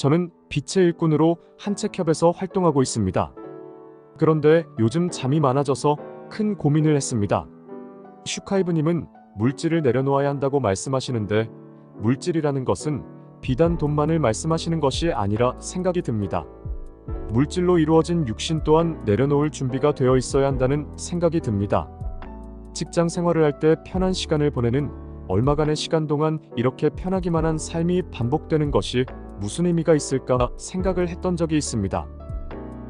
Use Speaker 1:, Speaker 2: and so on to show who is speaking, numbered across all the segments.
Speaker 1: 저는 빛의 일꾼으로 한책협에서 활동하고 있습니다. 그런데 요즘 잠이 많아져서 큰 고민을 했습니다. 슈카이브님은 물질을 내려놓아야 한다고 말씀하시는데 물질이라는 것은 비단 돈만을 말씀하시는 것이 아니라 생각이 듭니다. 물질로 이루어진 육신 또한 내려놓을 준비가 되어 있어야 한다는 생각이 듭니다. 직장 생활을 할 때 편한 시간을 보내는 얼마간의 시간 동안 이렇게 편하기만 한 삶이 반복되는 것이 무슨 의미가 있을까 생각을 했던 적이 있습니다.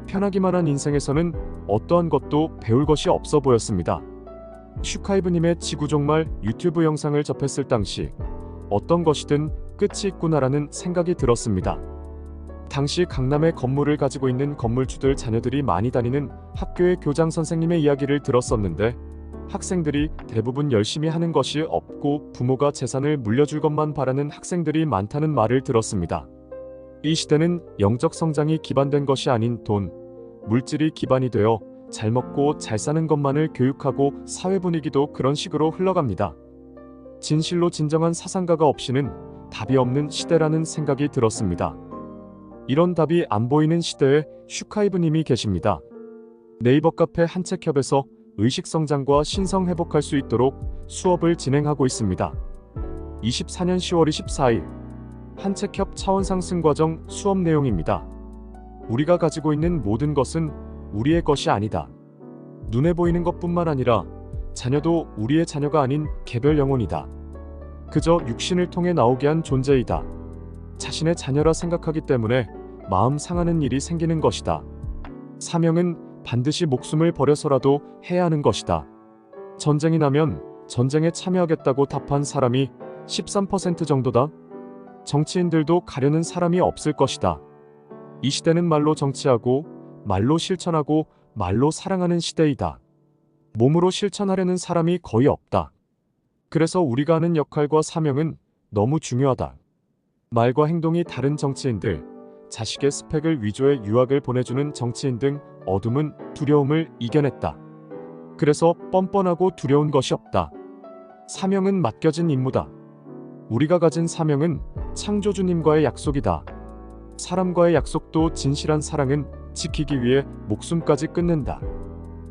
Speaker 1: 편하기만 한 인생에서는 어떠한 것도 배울 것이 없어 보였습니다. 슈카이브님의 지구종말 유튜브 영상을 접했을 당시 어떤 것이든 끝이 있구나라는 생각이 들었습니다. 당시 강남에 건물을 가지고 있는 건물주들 자녀들이 많이 다니는 학교의 교장 선생님의 이야기를 들었었는데 학생들이 대부분 열심히 하는 것이 없고 부모가 재산을 물려줄 것만 바라는 학생들이 많다는 말을 들었습니다. 이 시대는 영적 성장이 기반된 것이 아닌 돈, 물질이 기반이 되어 잘 먹고 잘 사는 것만을 교육하고 사회 분위기도 그런 식으로 흘러갑니다. 진실로 진정한 사상가가 없이는 답이 없는 시대라는 생각이 들었습니다. 이런 답이 안 보이는 시대에 슈카이브님이 계십니다. 네이버 카페 한책협에서 의식성장과 신성회복할 수 있도록 수업을 진행하고 있습니다. 24년 10월 24일 한책협 차원상승과정 수업 내용입니다. 우리가 가지고 있는 모든 것은 우리의 것이 아니다. 눈에 보이는 것뿐만 아니라 자녀도 우리의 자녀가 아닌 개별 영혼이다. 그저 육신을 통해 나오게 한 존재이다. 자신의 자녀라 생각하기 때문에 마음 상하는 일이 생기는 것이다. 사명은 반드시 목숨을 버려서라도 해야 하는 것이다. 전쟁이 나면 전쟁에 참여하겠다고 답한 사람이 13% 정도다. 정치인들도 가려는 사람이 없을 것이다. 이 시대는 말로 정치하고 말로 실천하고 말로 사랑하는 시대이다. 몸으로 실천하려는 사람이 거의 없다. 그래서 우리가 하는 역할과 사명은 너무 중요하다. 말과 행동이 다른 정치인들, 자식의 스펙을 위조해 유학을 보내주는 정치인 등 어둠은 두려움을 이겨냈다. 그래서 뻔뻔하고 두려운 것이 없다. 사명은 맡겨진 임무다. 우리가 가진 사명은 창조주님과의 약속이다. 사람과의 약속도 진실한 사랑은 지키기 위해 목숨까지 끊는다.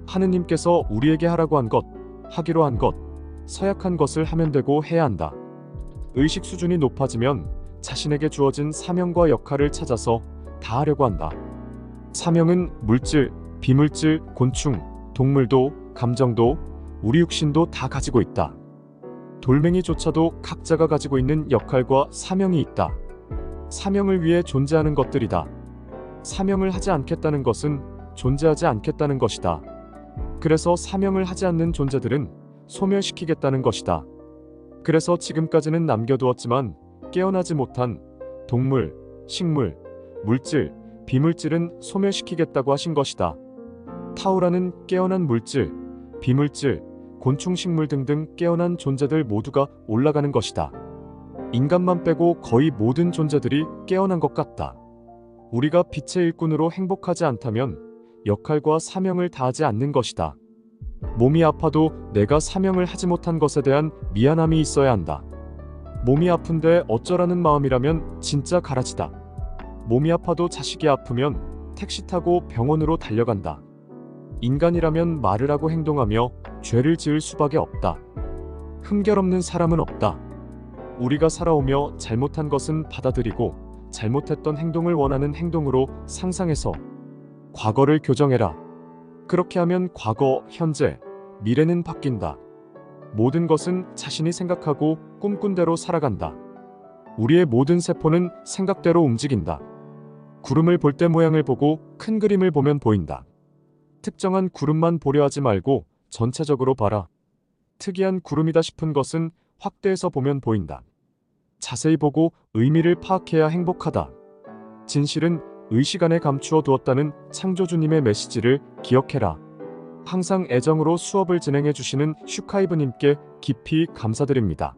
Speaker 1: 하느님께서 우리에게 하라고 한 것, 하기로 한 것, 서약한 것을 하면 되고 해야 한다. 의식 수준이 높아지면 자신에게 주어진 사명과 역할을 찾아서 다 하려고 한다. 사명은 물질, 비물질, 곤충, 동물도, 감정도, 우리 육신도 다 가지고 있다. 돌멩이조차도 각자가 가지고 있는 역할과 사명이 있다. 사명을 위해 존재하는 것들이다. 사명을 하지 않겠다는 것은 존재하지 않겠다는 것이다. 그래서 사명을 하지 않는 존재들은 소멸시키겠다는 것이다. 그래서 지금까지는 남겨두었지만 깨어나지 못한 동물, 식물, 물질, 비물질은 소멸시키겠다고 하신 것이다. 타오라는 깨어난 물질, 비물질, 곤충, 식물 등등 깨어난 존재들 모두가 올라가는 것이다. 인간만 빼고 거의 모든 존재들이 깨어난 것 같다. 우리가 빛의 일꾼으로 행복하지 않다면 역할과 사명을 다하지 않는 것이다. 몸이 아파도 내가 사명을 하지 못한 것에 대한 미안함이 있어야 한다. 몸이 아픈데 어쩌라는 마음이라면 진짜 가라지다. 몸이 아파도 자식이 아프면 택시 타고 병원으로 달려간다. 인간이라면 말을 하고 행동하며 죄를 지을 수밖에 없다. 흠결없는 사람은 없다. 우리가 살아오며 잘못한 것은 받아들이고 잘못했던 행동을 원하는 행동으로 상상해서 과거를 교정해라. 그렇게 하면 과거, 현재, 미래는 바뀐다. 모든 것은 자신이 생각하고 꿈꾼 대로 살아간다. 우리의 모든 세포는 생각대로 움직인다. 구름을 볼 때 모양을 보고 큰 그림을 보면 보인다. 특정한 구름만 보려 하지 말고 전체적으로 봐라. 특이한 구름이다 싶은 것은 확대해서 보면 보인다. 자세히 보고 의미를 파악해야 행복하다. 진실은 의식 안에 감추어 두었다는 창조주님의 메시지를 기억해라. 항상 애정으로 수업을 진행해 주시는 슈카이브님께 깊이 감사드립니다.